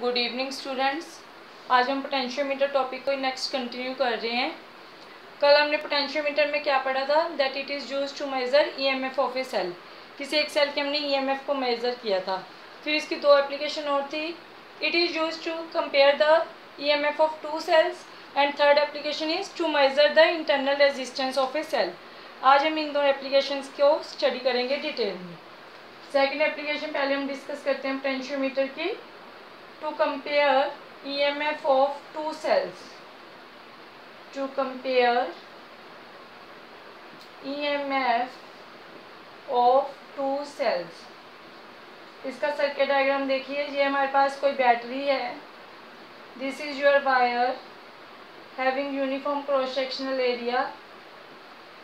Good evening students. आज हम potentiometer topic को नेक्स्ट कंटिन्यू कर रहे हैं। कल हमने पोटेंशियोमीटर में क्या पढ़ा था, that it is used to measure EMF of a cell. किसी एक सेल के हमने ईएमएफ को मेजर किया था। फिर इसकी दो एप्लीकेशन और थी, it is used to compare the EMF of two cells and third application is to measure the internal resistance of a cell. आज हम इन दो एप्लीकेशंस को स्टडी करेंगे डिटेल में। सेकेंड एप्लीकेशन पहले हम डिस्कस करते हैं पोटेंशियोमीटर की। To compare EMF of two cells. To compare EMF of two cells. इसका सर्किट डायग्राम देखिए। ये हमारे पास कोई बैटरी है। This is your wire having uniform cross sectional area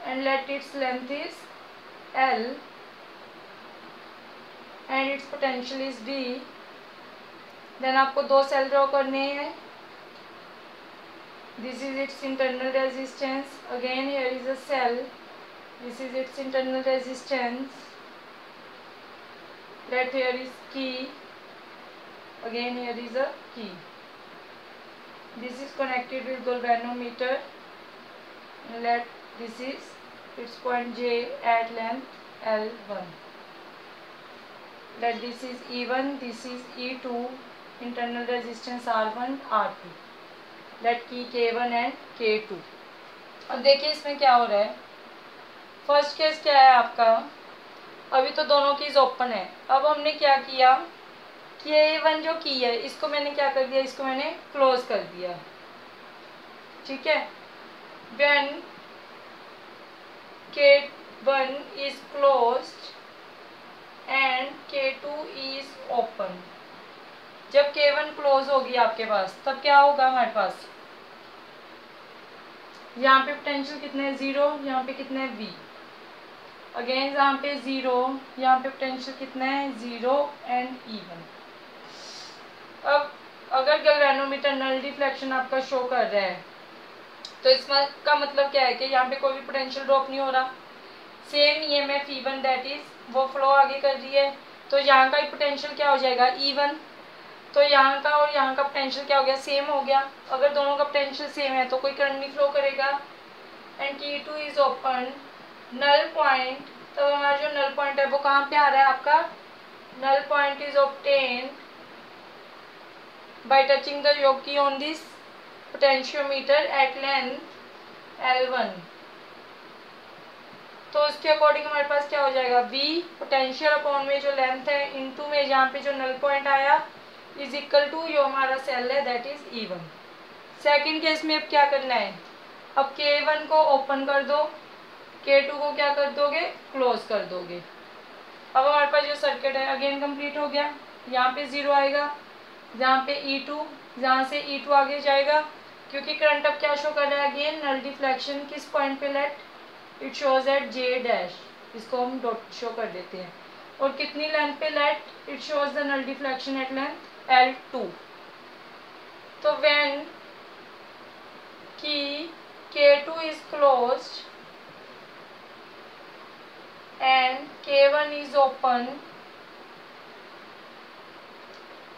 and let its length is L and its potential is V. Then आपको दो cell draw करने हैं। This is its internal resistance. Again here is a cell, this is its internal resistance. Let here is key, again here is a key. This is connected with galvanometer. Let this is its point J at length L1. Let this is E1, this is E2. Internal resistance R1 R2। Let key K1 and K2। अब देखिए इसमें क्या हो रहा है। First case क्या है आपका, अभी तो दोनों कीज ओपन है। अब हमने क्या किया, K1 जो की है इसको मैंने क्या कर दिया, इसको मैंने क्लोज कर दिया। ठीक है। When K1 is closed end K2 is open. जब K1 क्लोज होगी आपके पास तब क्या होगा हमारे पास, यहाँ पे पोटेंशियल कितने है, 0। यहाँ पे कितने है, V। अगेन यहाँ पे 0, यहाँ पे पोटेंशियल कितना है, 0 एंड E1। अब अगर गैल्वेनोमीटर नल डिफ्लेक्शन आपका शो कर रहा है तो इसका मतलब क्या है कि यहाँ पे कोई भी पोटेंशियल ड्रॉप नहीं हो रहा। Same EMF E1 that is वो फ्लो आगे कर रही है, तो यहाँ का पोटेंशियल क्या हो जाएगा, E1। तो यहाँ का और यहाँ का पोटेंशियल क्या हो गया, सेम हो गया। अगर दोनों का पोटेंशियल सेम है तो कोई करंट नहीं फ्लो करेगा। And T2 is open, null point. तो हमारा जो नल पॉइंट है वो कहाँ पे आ रहा है आपका, null point is obtain by touching the jockey on this potentiometer at length L1। तो उसके अकॉर्डिंग हमारे पास क्या हो जाएगा, V पोटेंशियल अपॉन में जो लेंथ है इनटू में जहाँ पे जो नल पॉइंट आया इज इक्वल टू जो हमारा सेल है that is E1। Second case में अब क्या करना है, अब K1 को ओपन कर दो, K2 को क्या कर दोगे, क्लोज कर दोगे। अब हमारे पास जो सर्किट है अगेन कंप्लीट हो गया। यहाँ पे 0 आएगा, जहाँ पे E2, जहाँ से E2 आगे जाएगा, क्योंकि करंट अब क्या शो कर रहा है, अगेन नल डिफ्लेक्शन किस पॉइंट पे, let it shows at J dash. इसको हम डॉट शो कर देते हैं। और कितनी लेंथ पे, let it shows the null deflection at length L2। तो when key K2 is closed and K1 is open,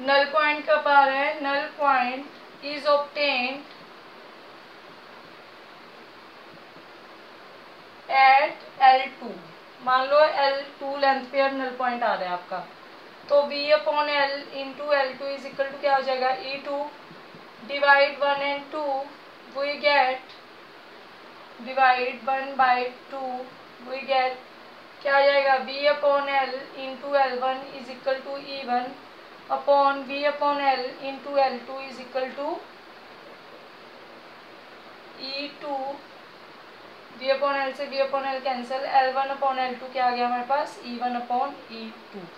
null point कब आ रहा है, null point is obtained at L2। मान लो L2 लेंथ पे अब null point आ रहा है आपका, तो V upon L into L2 is equal to क्या हो जाएगा, E2 divide 1 and 2 we get, divide 1 by 2 we get क्या आ जाएगा, V upon L into L1 is equal to E1 upon V upon L into L2 is equal to E2। V upon L से V upon L cancel, L1 upon L2 क्या आ गया हमारे पास, E1 upon E2।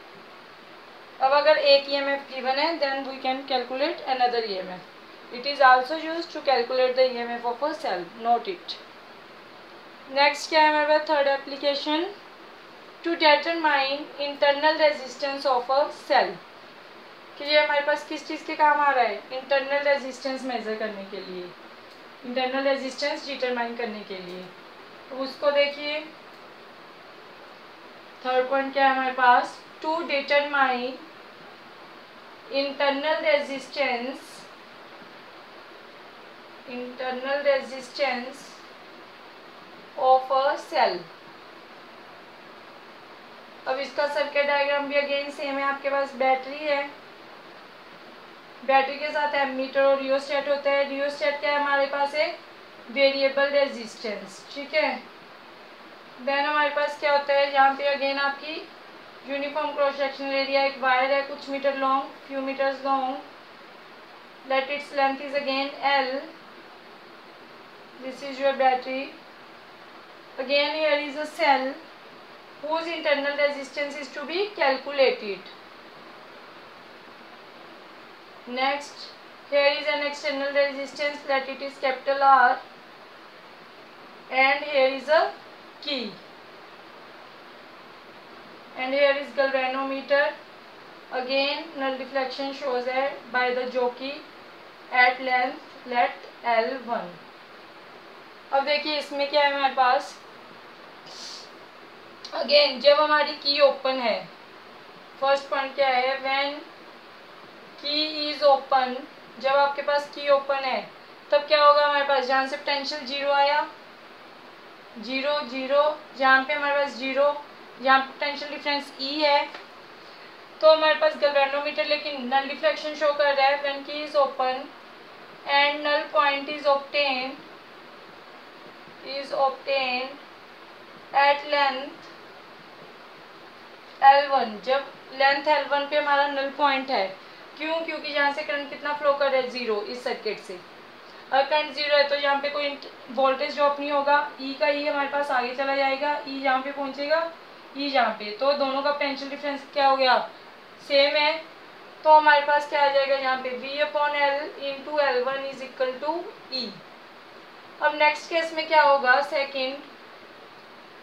अब अगर एक EMF given है then we can calculate another EMF. It is also used to calculate the EMF of a cell. Note it. Next क्या है हमारे पास, third application, to determine internal resistance of a cell. कि ये हमारे पास किस चीज़ के काम आ रहा है, इंटरनल रेजिस्टेंस मेजर करने के लिए, इंटरनल रेजिस्टेंस डिटरमाइन करने के लिए। तो उसको देखिए, थर्ड पॉइंट क्या है हमारे पास, to determine internal resistance of a cell। अब इसका सर्किट डायग्राम भी अगेन सेम है, आपके पास बैटरी है, बैटरी के साथ एमीटर और रियोस्टेट होता है। रियोस्टेट क्या है हमारे पास एक वेरिएबल रेजिस्टेंस, ठीक है। देन हमारे पास क्या होता है, यहाँ पे अगेन आपकी यूनिफॉर्म क्रॉस सेक्शनल एरिया, एक वायर है कुछ metre long, few metres long, let its length is again L, this is your battery, again here is a cell whose internal resistance is to be calculated. Next, here is an external resistance, let it is capital R, and here is a key, and here is galvanometer, again null deflection shows it by the jockey at length let L1। अब देखिए इसमें क्या है हमारे पास, again जब हमारी की open है, फर्स्ट पॉइंट क्या है, व्हेन की इज ओपन, जब आपके पास की ओपन है तब क्या होगा हमारे पास, जहाँ से पोटेंशियल जीरो आया, जीरो जीरो, जहाँ पे हमारे पास जीरो, जहाँ पोटेंशियल डिफरेंस ई है, तो हमारे पास गैल्वेनोमीटर लेकिन नल डिफ्लेक्शन शो कर रहा है when key is open and null point is obtained at length L1, जब लेंथ L1 पे हमारा नल पॉइंट है, क्यों, क्योंकि यहाँ से करंट कितना फ्लो कर रहा है, जीरो, इस सर्किट से। अगर करंट जीरो है तो यहाँ पे कोई वोल्टेज ड्रॉप नहीं होगा, ई का ई हमारे पास आगे चला जाएगा, ई जहाँ पे पहुँचेगा, ई जहाँ पे, तो दोनों का पोटेंशियल डिफरेंस क्या हो गया, सेम है, तो हमारे पास क्या आ जाएगा यहाँ पे V/L into L1 is equal to E. अब नेक्स्ट केस में क्या होगा, सेकेंड,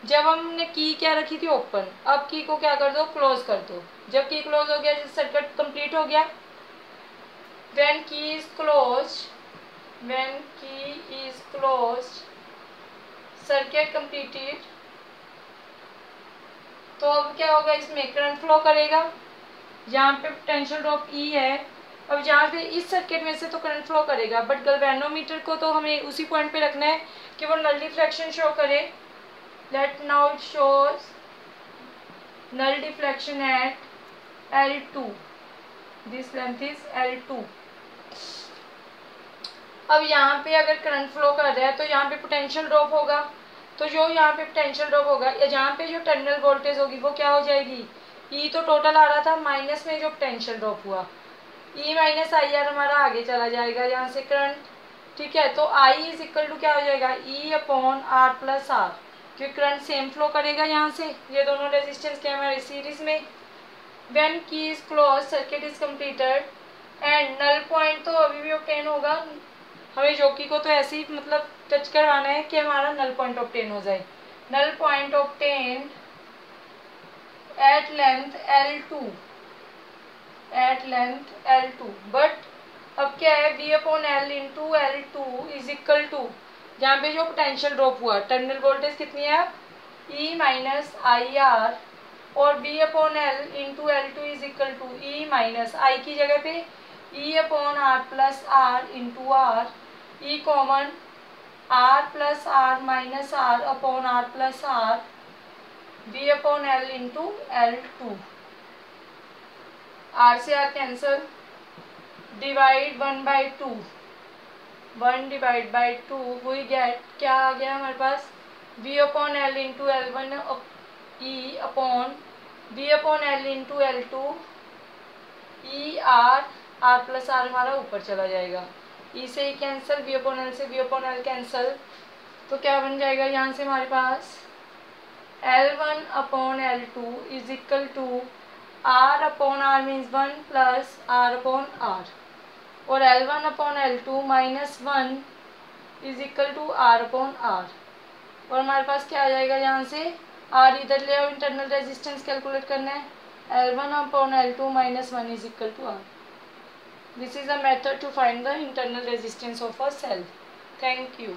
जब हमने की क्या रखी थी ओपन, अब की को क्या कर दो, क्लोज कर दो, जब की क्लोज हो गया सर्किट कंप्लीट हो गया, when key is close circuit completed, तो अब क्या होगा, इसमें करंट फ्लो करेगा, जहाँ पे पोटेंशियल ड्रॉप ई है, अब जहाँ पे इस सर्किट में से तो करंट फ्लो करेगा, बट गैल्वेनोमीटर को तो हमें उसी पॉइंट पे रखना है कि वो नल डिफ्लेक्शन शो करे। Let now it shows null deflection at L2. This length is L2. अब यहाँ पे अगर करंट फ्लो कर रहा है तो यहाँ पे पोटेंशियल ड्रॉप होगा, तो जो यहाँ पे पोटेंशियल ड्रॉप होगा या जहाँ पे जो टर्मिनल वोल्टेज होगी वो क्या हो जाएगी, ई तो टोटल आ रहा था, माइनस में जो पोटेंशियल ड्रॉप हुआ, ई माइनस आई आर हमारा आगे चला जाएगा यहाँ से करंट, ठीक है। तो आई इज इक्वल टू क्या हो जाएगा, E/R प्लस आर, क्योंकि करंट सेम फ्लो करेगा यहाँ से, ये दोनों रेजिस्टेंस क्या हमारे सीरीज में। When key is close circuit is completed and null point तो अभी भी ऑब्टेन होगा, हमें जॉकी को तो ऐसे ही मतलब टच करवाना है कि हमारा नल पॉइंट ऑब्टेन हो जाए, null point obtained at length L2, but अब क्या है, V/L into L2 is equal to, जहाँ पे जो पोटेंशियल ड्रॉप हुआ, टर्मिनल वोल्टेज कितनी है, E माइनस आई आर, और V/L into L2 is equal to E minus I की जगह पे E/R plus R into R, E common, R plus R minus R upon R plus R, V/L into L2, R से R cancel, divide 1/2, 1 divide by 2, we get, क्या आ गया हमारे पास, V/L into L1 E upon V/L into L2 E R plus R हमारा ऊपर चला जाएगा, ई से ही कैंसल, V/L से V/L कैंसल, तो क्या बन जाएगा यहाँ से हमारे पास L1/L2 is equal to R/R means 1 plus R/R, और L1/L2 minus 1 is equal to R/R, और हमारे पास क्या आ जाएगा यहाँ से, R इधर ले आओ, इंटरनल रेजिस्टेंस कैलकुलेट करना है, L1/L2 minus 1 is equal to R। This is a method to find the internal resistance of a cell. Thank you.